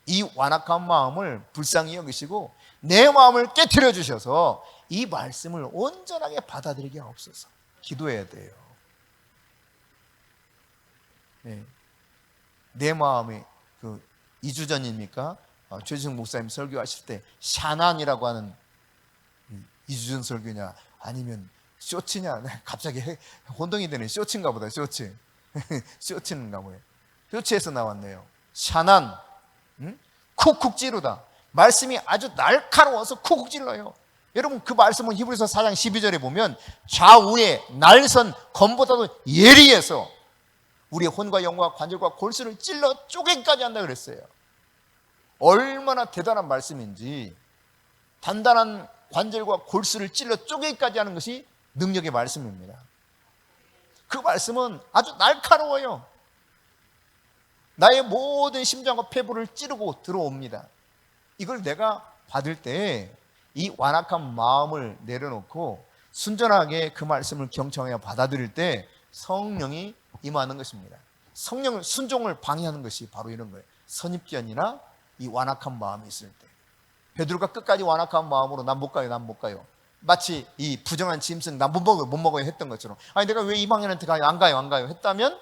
이 완악한 마음을 불쌍히 여기시고 내 마음을 깨트려 주셔서 이 말씀을 온전하게 받아들이게 하옵소서. 기도해야 돼요. 네. 내 마음이 2주 전입니까? 최지성 목사님 설교하실 때 샤난이라고 하는 이주전 설교냐 아니면 쇼츠냐, 갑자기 혼동이 되네. 쇼츠인가 보다. 쇼츠. 쇼츠인가 뭐예요. 쇼츠에서 나왔네요. 샤난, 쿡쿡 찌르다. 말씀이 아주 날카로워서 쿡쿡 찔러요. 여러분, 그 말씀은 히브리서 4장 12절에 보면 좌우에 날선 검보다도 예리해서 우리의 혼과 영과 관절과 골수를 찔러 쪼개기까지 한다 그랬어요. 얼마나 대단한 말씀인지. 단단한 관절과 골수를 찔러 쪼개기까지 하는 것이 능력의 말씀입니다. 그 말씀은 아주 날카로워요. 나의 모든 심장과 폐부를 찌르고 들어옵니다. 이걸 내가 받을 때 이 완악한 마음을 내려놓고 순전하게 그 말씀을 경청하여 받아들일 때 성령이 임하는 것입니다. 성령을 순종을 방해하는 것이 바로 이런 거예요. 선입견이나 이 완악한 마음이 있을 때. 베드로가 끝까지 완악한 마음으로 난 못 가요. 마치 이 부정한 짐승 난 못 먹어요 했던 것처럼, 아니 내가 왜 이방인한테 가요? 안 가요 했다면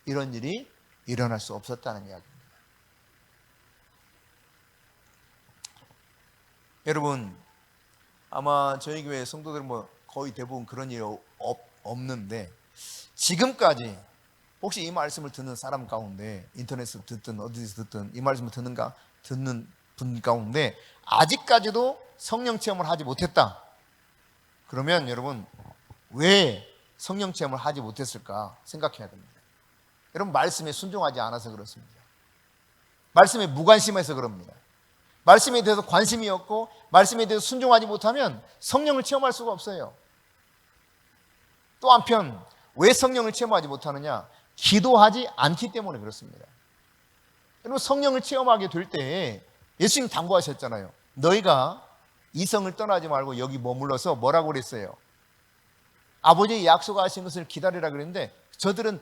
이런 일이 일어날 수 없었다는 이야기입니다. 여러분, 아마 저희 교회 성도들은 거의 대부분 그런 일이 없는데, 지금까지 혹시 이 말씀을 듣는 사람 가운데, 인터넷에서 듣든 어디서 듣든 이 말씀을 듣는 분 가운데 아직까지도 성령 체험을 하지 못했다. 그러면 여러분, 왜 성령 체험을 하지 못했을까 생각해야 됩니다. 여러분, 말씀에 순종하지 않아서 그렇습니다. 말씀에 무관심해서 그럽니다. 말씀에 대해서 관심이 없고 말씀에 대해서 순종하지 못하면 성령을 체험할 수가 없어요. 또 한편 왜 성령을 체험하지 못하느냐? 기도하지 않기 때문에 그렇습니다. 여러분, 성령을 체험하게 될 때 예수님 당부하셨잖아요. 너희가 이성을 떠나지 말고 여기 머물러서 뭐라고 그랬어요? 아버지의 약속하신 것을 기다리라 그랬는데 저들은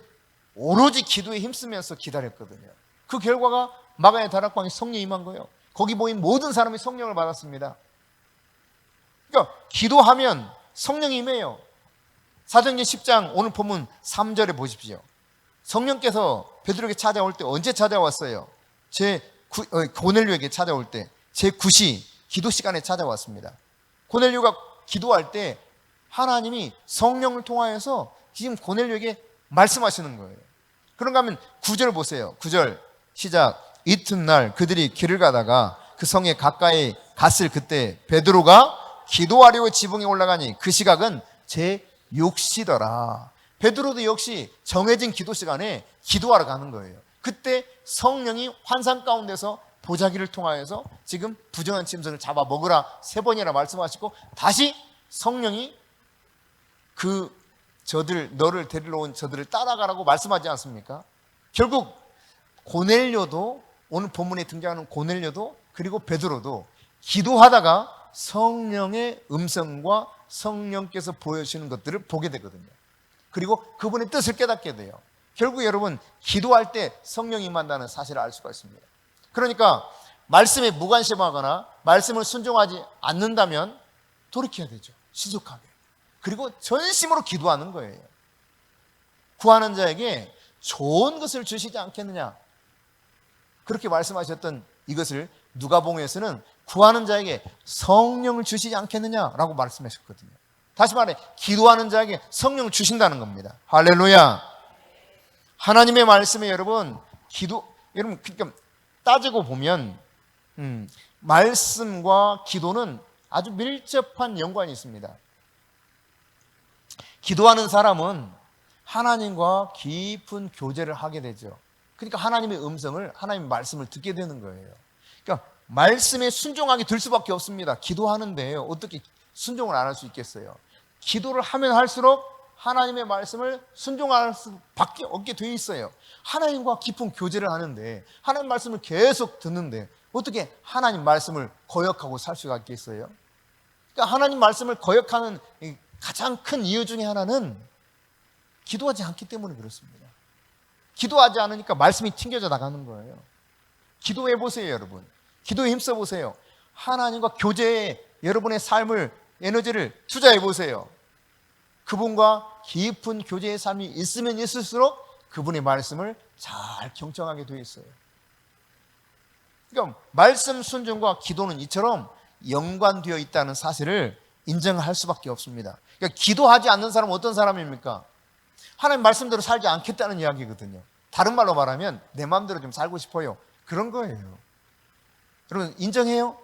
오로지 기도에 힘쓰면서 기다렸거든요. 그 결과가 마가의 다락방에 성령이 임한 거예요. 거기 모인 모든 사람이 성령을 받았습니다. 그러니까 기도하면 성령이 임해요. 사도행전 10장 오늘 본문 3절에 보십시오. 성령께서 베드로에게 찾아올 때 언제 찾아왔어요? 고넬료에게 찾아올 때 제9시 기도 시간에 찾아왔습니다. 고넬료가 기도할 때 하나님이 성령을 통하여서 지금 고넬료에게 말씀하시는 거예요. 그런가 하면 9절 보세요. 9절 시작. 이튿날 그들이 길을 가다가 그 성에 가까이 갔을 그때 베드로가 기도하려고 지붕에 올라가니 그 시각은 제6시더라. 베드로도 역시 정해진 기도 시간에 기도하러 가는 거예요. 그때 성령이 환상 가운데서 보자기를 통하여서 지금 부정한 짐승을 잡아 먹으라 3번이나 말씀하시고, 다시 성령이 너를 데리러 온 저들을 따라가라고 말씀하지 않습니까? 결국 고넬료도, 오늘 본문에 등장하는 고넬료도 그리고 베드로도 기도하다가 성령의 음성과 성령께서 보여주시는 것들을 보게 되거든요. 그리고 그분의 뜻을 깨닫게 돼요. 결국 여러분, 기도할 때 성령이 임한다는 사실을 알 수가 있습니다. 그러니까 말씀에 무관심하거나 말씀을 순종하지 않는다면 돌이켜야 되죠. 신속하게. 그리고 전심으로 기도하는 거예요. 구하는 자에게 좋은 것을 주시지 않겠느냐, 그렇게 말씀하셨던 이것을 누가복음에서는 구하는 자에게 성령을 주시지 않겠느냐라고 말씀하셨거든요. 다시 말해, 기도하는 자에게 성령을 주신다는 겁니다. 할렐루야. 하나님의 말씀에 여러분, 여러분 그러니까 따지고 보면 말씀과 기도는 아주 밀접한 연관이 있습니다. 기도하는 사람은 하나님과 깊은 교제를 하게 되죠. 그러니까 하나님의 음성을, 하나님의 말씀을 듣게 되는 거예요. 그러니까 말씀에 순종하게 될 수밖에 없습니다. 기도하는데 어떻게 순종을 안 할 수 있겠어요? 기도를 하면 할수록 하나님의 말씀을 순종할 수밖에 없게 되어 있어요. 하나님과 깊은 교제를 하는데, 하나님 말씀을 계속 듣는데 어떻게 하나님 말씀을 거역하고 살 수가 있겠어요? 그러니까 하나님 말씀을 거역하는 가장 큰 이유 중에 하나는 기도하지 않기 때문에 그렇습니다. 기도하지 않으니까 말씀이 튕겨져 나가는 거예요. 기도해 보세요, 여러분. 기도에 힘써 보세요. 하나님과 교제에 여러분의 삶을, 에너지를 투자해 보세요. 그분과 깊은 교제의 삶이 있으면 있을수록 그분의 말씀을 잘 경청하게 되어 있어요. 그러니까 말씀 순종과 기도는 이처럼 연관되어 있다는 사실을 인정할 수밖에 없습니다. 그러니까 기도하지 않는 사람은 어떤 사람입니까? 하나님 말씀대로 살지 않겠다는 이야기거든요. 다른 말로 말하면 내 마음대로 좀 살고 싶어요. 그런 거예요. 여러분 인정해요?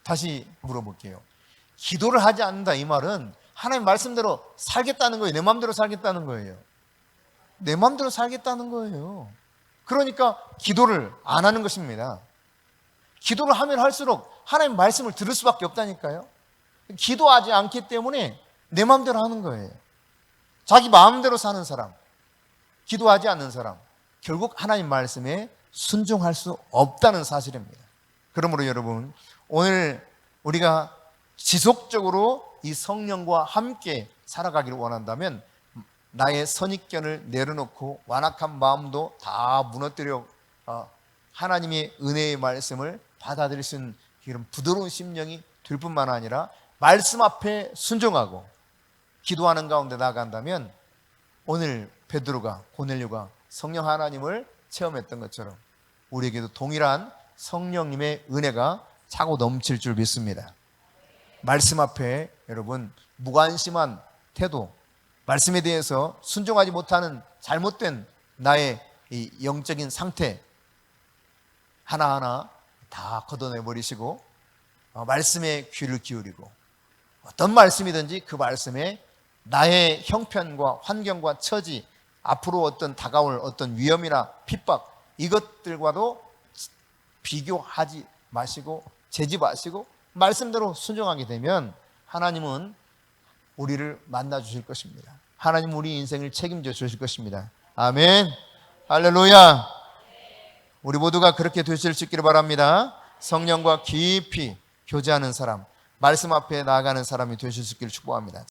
다시 물어볼게요. 기도를 하지 않는다 이 말은 하나님 말씀대로 살겠다는 거예요? 내 마음대로 살겠다는 거예요? 내 마음대로 살겠다는 거예요. 그러니까 기도를 안 하는 것입니다. 기도를 하면 할수록 하나님 말씀을 들을 수밖에 없다니까요. 기도하지 않기 때문에 내 마음대로 하는 거예요. 자기 마음대로 사는 사람, 기도하지 않는 사람, 결국 하나님 말씀에 순종할 수 없다는 사실입니다. 그러므로 여러분, 오늘 우리가 지속적으로 이 성령과 함께 살아가기를 원한다면 나의 선입견을 내려놓고 완악한 마음도 다 무너뜨려 하나님의 은혜의 말씀을 받아들일 수 있는 이런 부드러운 심령이 될 뿐만 아니라 말씀 앞에 순종하고 기도하는 가운데 나아간다면 오늘 베드로가, 고넬료가 성령 하나님을 체험했던 것처럼 우리에게도 동일한 성령님의 은혜가 차고 넘칠 줄 믿습니다. 말씀 앞에 여러분 무관심한 태도, 말씀에 대해서 순종하지 못하는 잘못된 나의 이 영적인 상태 하나하나 다 걷어내버리시고 말씀에 귀를 기울이고 어떤 말씀이든지 그 말씀에 나의 형편과 환경과 처지, 앞으로 어떤 다가올 어떤 위험이나 핍박 이것들과도 비교하지 마시고 재지 마시고 말씀대로 순종하게 되면 하나님은 우리를 만나 주실 것입니다. 하나님 우리 인생을 책임져 주실 것입니다. 아멘. 할렐루야. 우리 모두가 그렇게 되실 수 있기를 바랍니다. 성령과 깊이 교제하는 사람, 말씀 앞에 나아가는 사람이 되실 수 있기를 축복합니다.